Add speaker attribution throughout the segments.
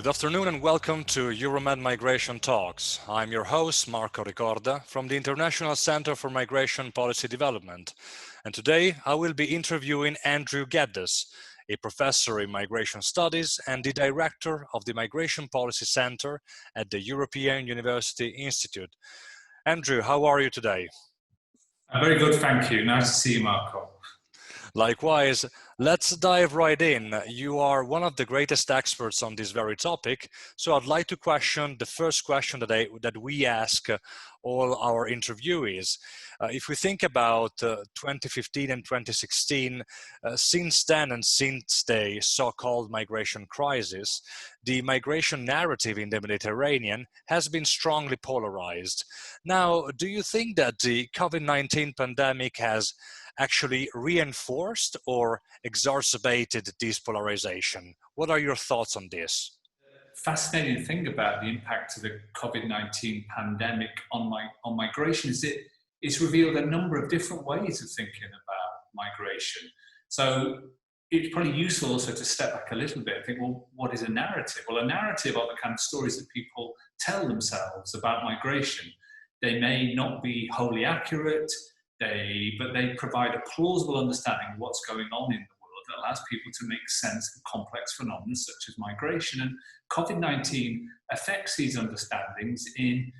Speaker 1: Good afternoon and welcome to EUROMED Migration Talks. I'm your host, Marco Ricorda, from the International Center for Migration Policy Development. And today I will be interviewing Andrew Geddes, a professor in migration studies and the director of the Migration Policy Center at the European University Institute. Andrew, how are you today?
Speaker 2: I'm very good, thank you. Nice to see you, Marco.
Speaker 1: Likewise, let's dive right in. You are one of the greatest experts on this very topic, so I'd like to question the first question that we ask all our interviewees. If we think about 2015 and 2016, since then and since the so-called migration crisis, the migration narrative in the Mediterranean has been strongly polarized. Now, do you think that the COVID-19 pandemic has actually reinforced or exacerbated this polarization? What are your thoughts on this?
Speaker 2: Fascinating thing about the impact of the COVID-19 pandemic on migration is it's revealed a number of different ways of thinking about migration. So it's probably useful also to step back a little bit and think, well, what is a narrative? Well, a narrative are the kind of stories that people tell themselves about migration. They may not be wholly accurate, but they provide a plausible understanding of what's going on in the world that allows people to make sense of complex phenomena such as migration. And COVID-19 affects these understandings in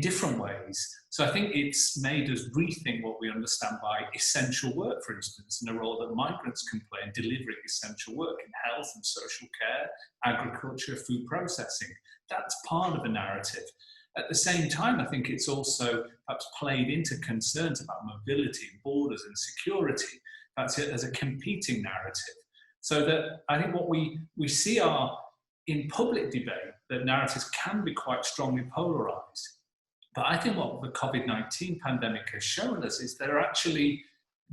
Speaker 2: different ways. So I think it's made us rethink what we understand by essential work, for instance, and the role that migrants can play in delivering essential work in health and social care, agriculture, food processing. That's part of the narrative. At the same time, I think it's also perhaps played into concerns about mobility, borders and security. That's it as a competing narrative. So that I think what we see are in public debate that narratives can be quite strongly polarized. But I think what the COVID-19 pandemic has shown us is there are actually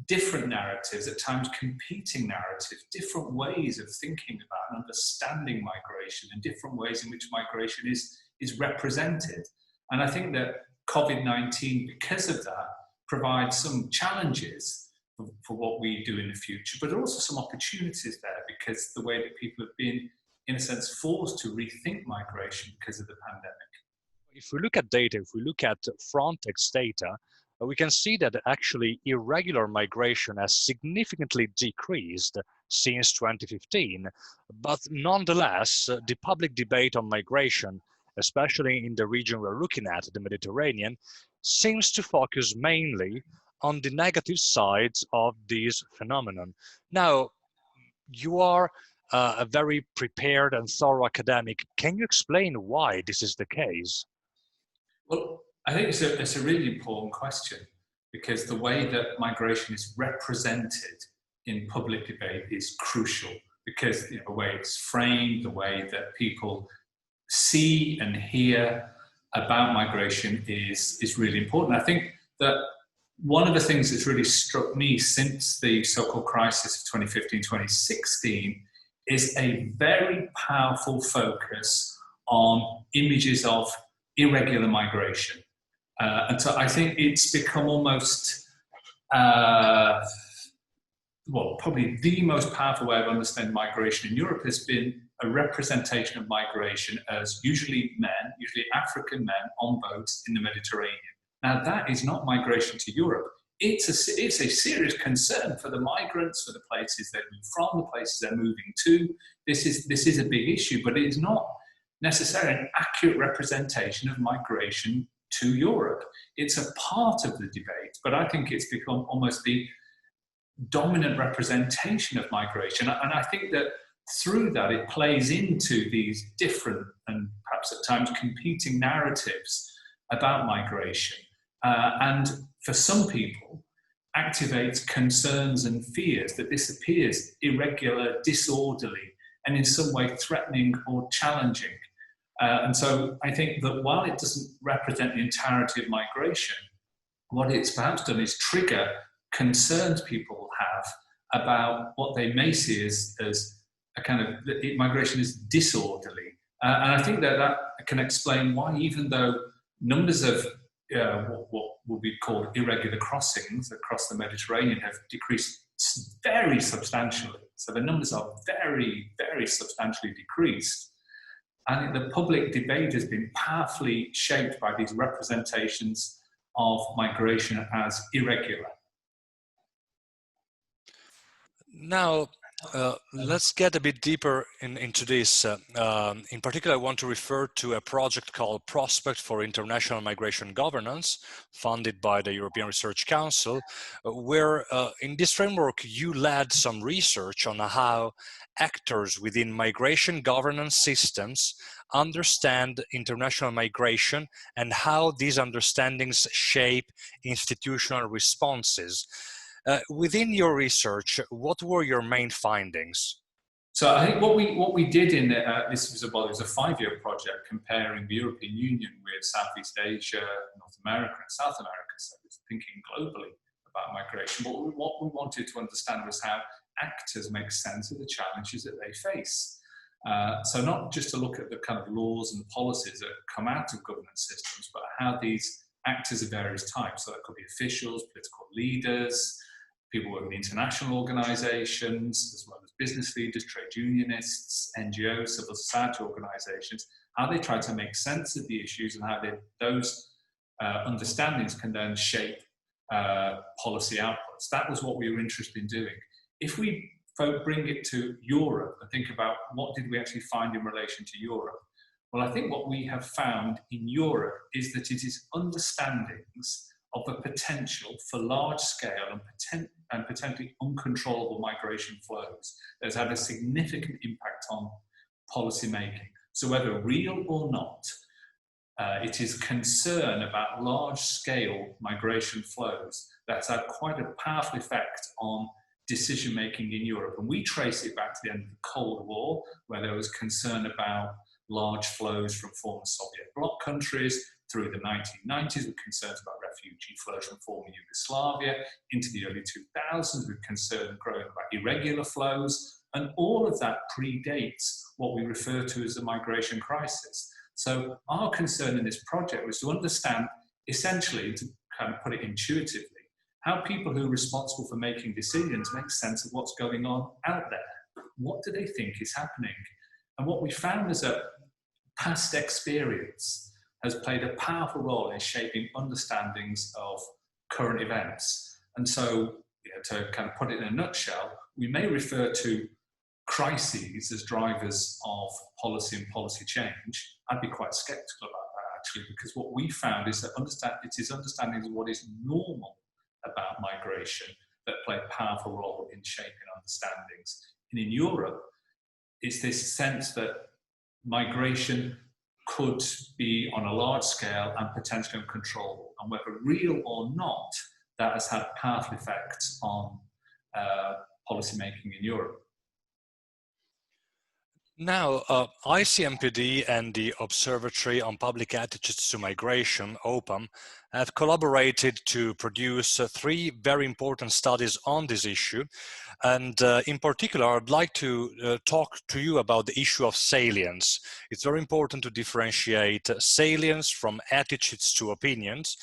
Speaker 2: different narratives, at times competing narratives, different ways of thinking about and understanding migration and different ways in which migration is represented. And I think that COVID-19, because of that, provides some challenges for what we do in the future, but also some opportunities there because the way that people have been, in a sense, forced to rethink migration because of the pandemic.
Speaker 1: If we look at data, if we look at Frontex data, we can see that actually irregular migration has significantly decreased since 2015. But nonetheless, the public debate on migration, especially in the region we're looking at, the Mediterranean, seems to focus mainly on the negative sides of this phenomenon. Now, you are a very prepared and thorough academic. Can you explain why this is the case?
Speaker 2: Well, I think it's a really important question because the way that migration is represented in public debate is crucial because the way it's framed, the way that people see and hear about migration is really important. I think that one of the things that's really struck me since the so-called crisis of 2015-2016 is a very powerful focus on images of irregular migration. And so I think it's become almost, probably the most powerful way of understanding migration in Europe has been a representation of migration as usually African men on boats in the Mediterranean. Now that is not migration to Europe. It's a serious concern for the migrants, for the places they move from, the places they're moving to. This is a big issue, but it is not necessarily an accurate representation of migration to Europe. It's a part of the debate, but I think it's become almost the dominant representation of migration. And I think that through that, it plays into these different and perhaps at times competing narratives about migration. And for some people, activates concerns and fears that this appears irregular, disorderly, and in some way threatening or challenging. And so I think that while it doesn't represent the entirety of migration, what it's perhaps done is trigger concerns people have about what they may see as a kind of migration is disorderly. And I think that can explain why, even though numbers of what will be called irregular crossings across the Mediterranean have decreased very substantially. So the numbers are very, very substantially decreased. And the public debate has been powerfully shaped by these representations of migration as irregular.
Speaker 1: Now, let's get a bit deeper into this. In particular, I want to refer to a project called Prospect for International Migration Governance, funded by the European Research Council, where in this framework, you led some research on how actors within migration governance systems understand international migration and how these understandings shape institutional responses. Within your research, what were your main findings?
Speaker 2: So I think what we did in this was it was a 5-year project comparing the European Union with Southeast Asia, North America, and South America. So it's thinking globally about migration. But what we wanted to understand was how actors make sense of the challenges that they face. So not just to look at the kind of laws and policies that come out of governance systems, but how these actors of various types. So that could be officials, political leaders, people working in international organizations, as well as business leaders, trade unionists, NGOs, civil society organizations, how they try to make sense of the issues and how those understandings can then shape policy outputs. That was what we were interested in doing. If we bring it to Europe and think about what did we actually find in relation to Europe, well, I think what we have found in Europe is that it is understandings of the potential for large-scale and potentially uncontrollable migration flows that has had a significant impact on policy making. So whether real or not, it is concern about large-scale migration flows that's had quite a powerful effect on decision-making in Europe. And we trace it back to the end of the Cold War, where there was concern about large flows from former Soviet bloc countries, through the 1990s with concerns about refugee flows from former Yugoslavia, into the early 2000s with concern growing about irregular flows, and all of that predates what we refer to as the migration crisis. So our concern in this project was to understand, essentially, to kind of put it intuitively, how people who are responsible for making decisions make sense of what's going on out there. What do they think is happening? And what we found is that past experience has played a powerful role in shaping understandings of current events. And so, to kind of put it in a nutshell, we may refer to crises as drivers of policy and policy change. I'd be quite skeptical about that, actually, because what we found is that it is understandings of what is normal about migration that play a powerful role in shaping understandings. And in Europe, it's this sense that migration could be on a large scale and potentially uncontrollable, and whether real or not, that has had powerful effects on policy making in Europe.
Speaker 1: Now, ICMPD and the Observatory on Public Attitudes to Migration, OPAM, have collaborated to produce 3 very important studies on this issue. And in particular, I'd like to talk to you about the issue of salience. It's very important to differentiate salience from attitudes to opinions,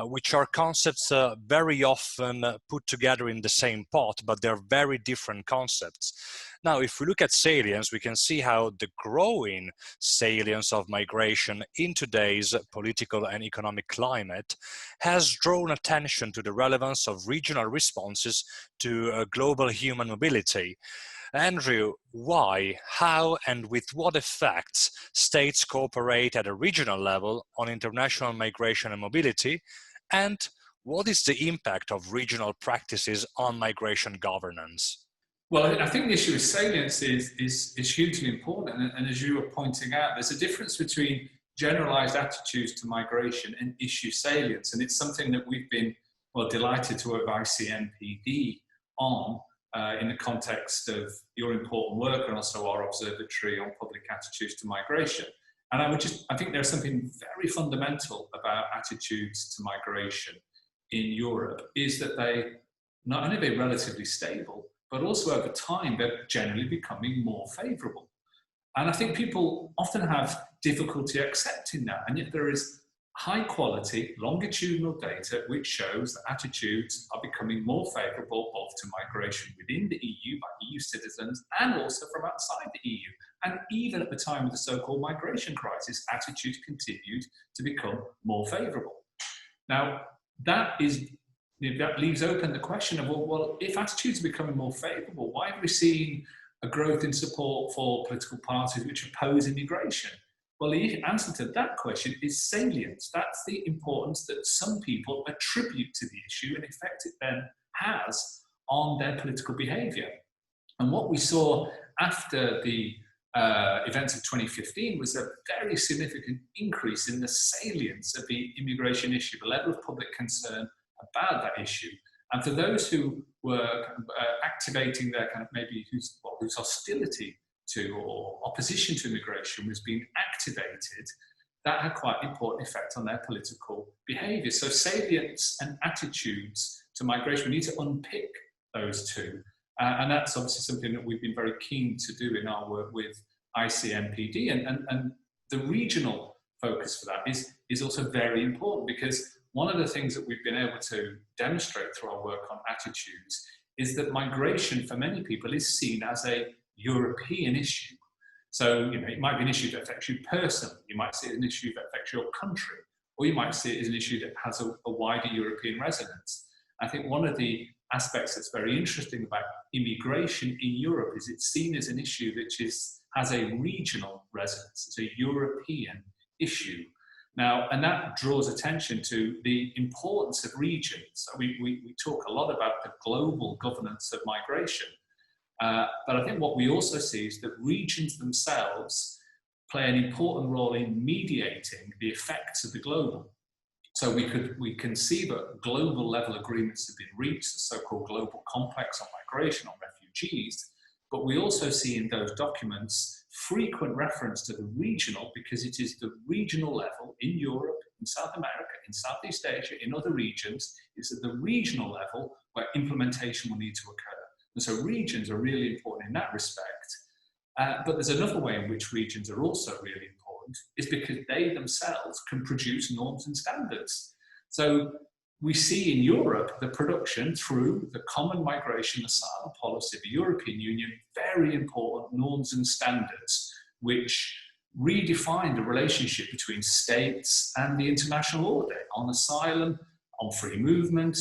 Speaker 1: which are concepts very often put together in the same pot, but they're very different concepts. Now, if we look at salience, we can see how the growing salience of migration in today's political and economic climate has drawn attention to the relevance of regional responses to global human mobility. Andrew, why, how, and with what effects states cooperate at a regional level on international migration and mobility, and what is the impact of regional practices on migration governance?
Speaker 2: Well, I think the issue of salience is hugely important. And as you were pointing out, there's a difference between generalized attitudes to migration and issue salience. And it's something that we've been, well, delighted to work with ICMPD on in the context of your important work and also our Observatory on Public Attitudes to Migration. And I think there's something very fundamental about attitudes to migration in Europe, is that they, not only are they relatively stable, but also over time, they're generally becoming more favourable. And I think people often have difficulty accepting that, and yet there is high quality longitudinal data which shows that attitudes are becoming more favourable both to migration within the EU by EU citizens and also from outside the EU. And even at the time of the so-called migration crisis, attitudes continued to become more favourable. Now, that leaves open the question of, well, if attitudes are becoming more favourable, why have we seen a growth in support for political parties which oppose immigration? Well, the answer to that question is salience. That's the importance that some people attribute to the issue and the effect it then has on their political behaviour. And what we saw after the events of 2015 was a very significant increase in the salience of the immigration issue, the level of public concern about that issue. And for those who were activating their kind of maybe whose hostility to or opposition to immigration was being activated, that had quite an important effect on their political behaviour. So salience and attitudes to migration, we need to unpick those two. And that's obviously something that we've been very keen to do in our work with ICMPD. And the regional focus for that is also very important, because one of the things that we've been able to demonstrate through our work on attitudes is that migration for many people is seen as a European issue. So, it might be an issue that affects you personally, you might see it as an issue that affects your country, or you might see it as an issue that has a wider European resonance. I think one of the aspects that's very interesting about immigration in Europe is it's seen as an issue which has a regional resonance. It's a European issue. Now, and that draws attention to the importance of regions. So we talk a lot about the global governance of migration. But I think what we also see is that regions themselves play an important role in mediating the effects of the global. So we can see that global level agreements have been reached, the so-called global complex on migration, on refugees, but we also see in those documents frequent reference to the regional, because it is the regional level in Europe, in South America, in Southeast Asia, in other regions, it's at the regional level where implementation will need to occur. And so regions are really important in that respect. But there's another way in which regions are also really important, is because they themselves can produce norms and standards. So we see in Europe the production through the common migration asylum policy of the European Union, very important norms and standards which redefine the relationship between states and the international order on asylum, on free movement.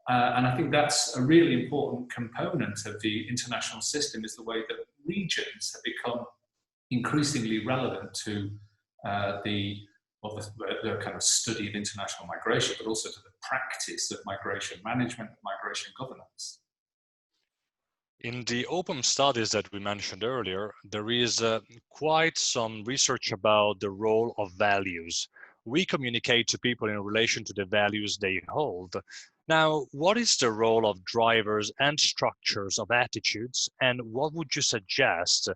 Speaker 2: And I think that's a really important component of the international system, is the way that regions have become increasingly relevant to the kind of study of international migration, but also to the practice of migration management and migration governance.
Speaker 1: In the open studies that we mentioned earlier, there is quite some research about the role of values. We communicate to people in relation to the values they hold. Now, what is the role of drivers and structures of attitudes, and what would you suggest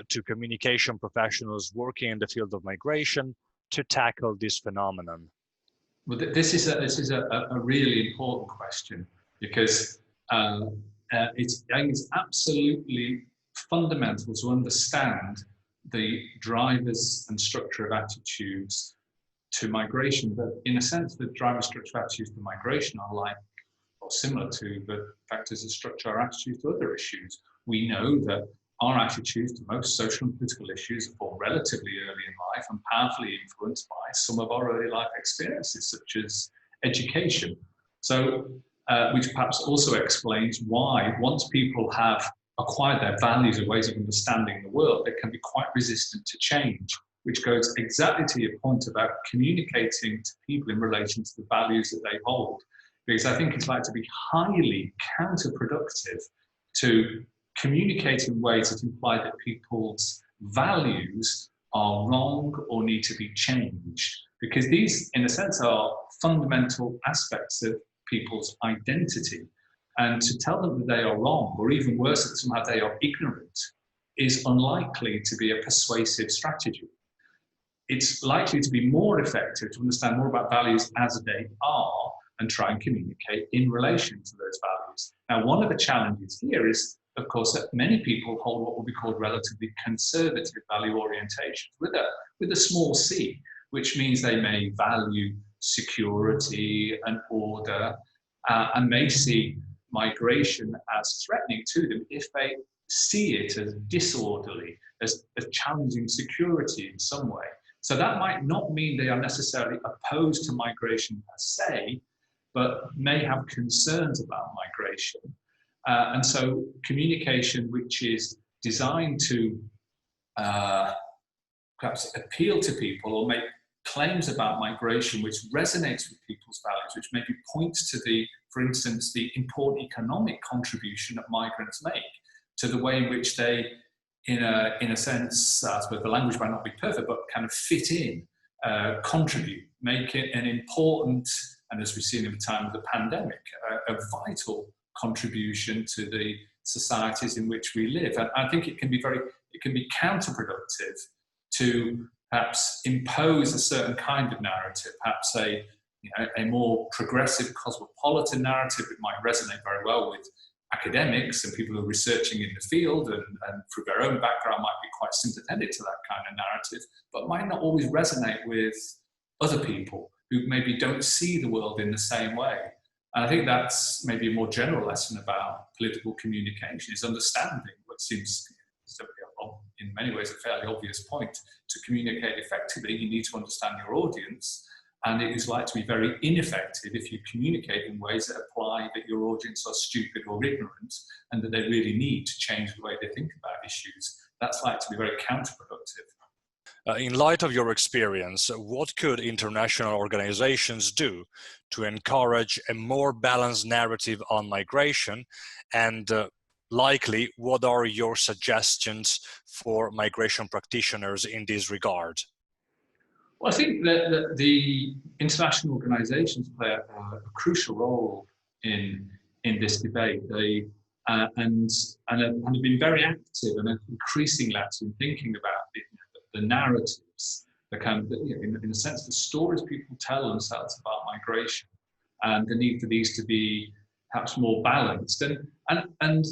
Speaker 1: to communication professionals working in the field of migration to tackle this phenomenon?
Speaker 2: Well, this is a really important question, because I think it's absolutely fundamental to understand the drivers and structure of attitudes to migration. But in a sense, the driver structure of attitudes to migration are like, or similar to, the factors that structure our attitudes to other issues. We know that our attitudes to most social and political issues are born relatively early in life and powerfully influenced by some of our early life experiences, such as education. So, which perhaps also explains why, once people have acquired their values and ways of understanding the world, they can be quite resistant to change, which goes exactly to your point about communicating to people in relation to the values that they hold. Because I think it's like to be highly counterproductive to communicate in ways that imply that people's values are wrong or need to be changed. Because these, in a sense, are fundamental aspects of people's identity. And to tell them that they are wrong, or even worse, that somehow they are ignorant, is unlikely to be a persuasive strategy. It's likely to be more effective to understand more about values as they are and try and communicate in relation to those values. Now, one of the challenges here is, of course, that many people hold what would be called relatively conservative value orientations with a small c, which means they may value security and order, and may see migration as threatening to them if they see it as disorderly, as challenging security in some way. So that might not mean they are necessarily opposed to migration per se, but may have concerns about migration. And so communication which is designed to perhaps appeal to people or make claims about migration which resonates with people's values, which maybe points to for instance, the important economic contribution that migrants make to the way in which they, in a sense, I suppose the language might not be perfect, but kind of fit in, contribute, make it an important, and as we've seen in the time of the pandemic, a vital contribution to the societies in which we live. And I think it can be counterproductive to perhaps impose a certain kind of narrative, perhaps a more progressive cosmopolitan narrative. It might resonate very well with academics and people who are researching in the field and through their own background might be quite sympathetic to that kind of narrative, but might not always resonate with other people who maybe don't see the world in the same way. And I think that's maybe a more general lesson about political communication, is understanding what seems in many ways a fairly obvious point. To communicate effectively, you need to understand your audience, and it is likely to be very ineffective if you communicate in ways that imply that your audience are stupid or ignorant and that they really need to change the way they think about issues. That's likely to be very counterproductive.
Speaker 1: In light of your experience, what could international organizations do to encourage a more balanced narrative on migration? And likely, what are your suggestions for migration practitioners in this regard?
Speaker 2: Well, I think that the international organizations play a crucial role in this debate. They and have been very active and increasingly active in thinking about the narratives, the kind of, in a sense, the stories people tell themselves about migration, and the need for these to be perhaps more balanced. And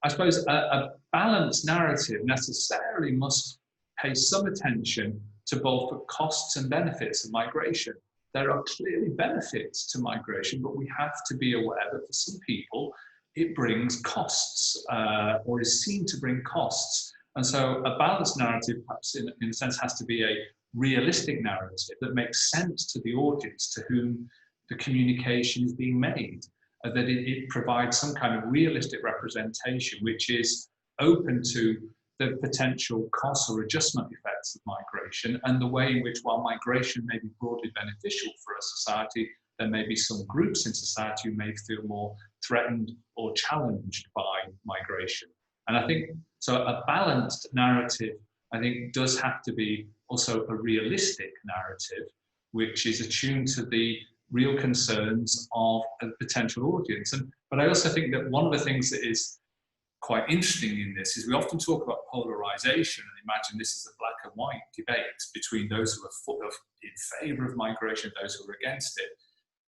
Speaker 2: I suppose a balanced narrative necessarily must pay some attention to both the costs and benefits of migration. There are clearly benefits to migration, but we have to be aware that for some people, it brings costs or is seen to bring costs. And so a balanced narrative, perhaps in a sense, has to be a realistic narrative that makes sense to the audience to whom the communication is being made, that it provides some kind of realistic representation which is open to the potential costs or adjustment effects of migration, and the way in which, while migration may be broadly beneficial for a society, there may be some groups in society who may feel more threatened or challenged by migration. And I think, so a balanced narrative, I think, does have to be also a realistic narrative, which is attuned to the real concerns of a potential audience. But I also think that one of the things that is quite interesting in this is we often talk about polarization and imagine this is a black and white debate between those who are in favor of migration and those who are against it.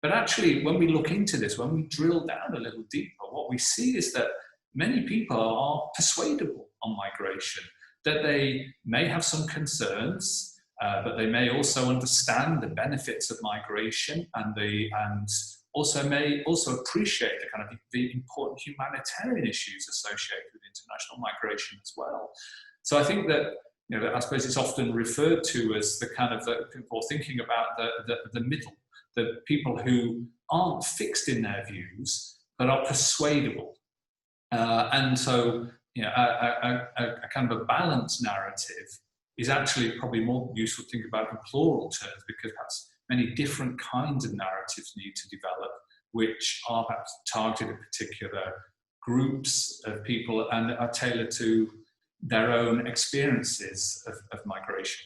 Speaker 2: But actually, when we look into this, when we drill down a little deeper, what we see is that many people are persuadable on migration, that they may have some concerns, but they may also understand the benefits of migration, and also may appreciate the kind of the important humanitarian issues associated with international migration as well. So I think that, I suppose it's often referred to as the kind of people thinking about the middle, the people who aren't fixed in their views but are persuadable. And so, a kind of a balanced narrative is actually probably more useful to think about in plural terms, because perhaps many different kinds of narratives need to develop, which are perhaps targeted at particular groups of people and are tailored to their own experiences of migration.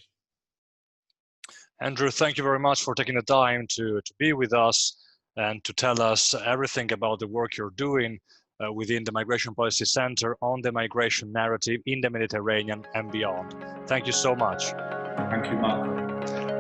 Speaker 1: Andrew, thank you very much for taking the time to be with us and to tell us everything about the work you're doing within the Migration Policy Center on the migration narrative in the Mediterranean and beyond. Thank you so much.
Speaker 2: Thank you, Marco.